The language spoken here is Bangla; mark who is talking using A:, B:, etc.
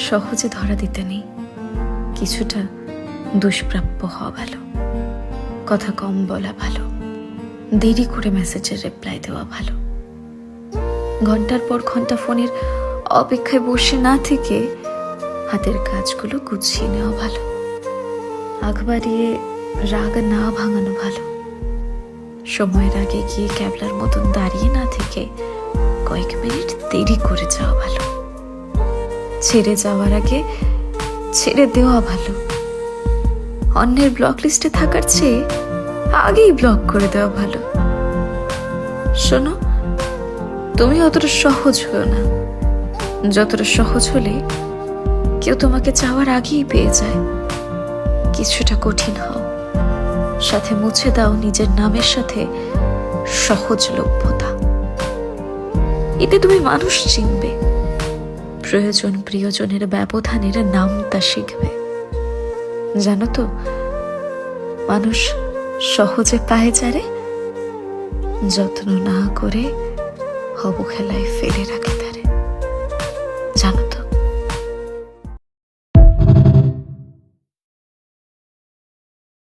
A: সহজে ধরা দিতে নেই, কিছুটা দুষ্প্রাপ্য হওয়া ভালো, কথা কম বলা ভালো, দেরি করে মেসেজের রিপ্লাই দেওয়া ভালো, ঘন্টার পর ঘন্টা ফোনের অপেক্ষায় বসে না থেকে হাতের কাজগুলো গুছিয়ে নেওয়া ভালো, আগ বাড়িয়ে রাগ না ভাঙানো ভালো, সময়ের আগে গিয়ে ক্যাবলার মতন দাঁড়িয়ে না থেকে কয়েক মিনিট দেরি করে যাওয়া ভালো, ছেড়ে যাওয়ার আগে ছেড়ে দেওয়া ভালো, অন্যের ব্লক লিস্টে থাকার চেয়ে আগেই ব্লক করে দেওয়া ভালো। শোনো, তুমি অতটা সহজ হও না, যতটা সহজ হলে কেউ তোমাকে চাওয়ার আগেই পেয়ে যায়। কিছুটা কঠিন হও, সাথে মুছে দাও নিজের নামের সাথে সহজলভ্যতা। এতে তুমি মানুষ চিনবে, প্রয়োজন প্রিয়জনের ব্যবধানের নামটা শিখবে। জানো তো, মানুষ সহজে পায় যারে যত্ন না করে অবহেলায় ফেলে রাখে তারে। জানো তো।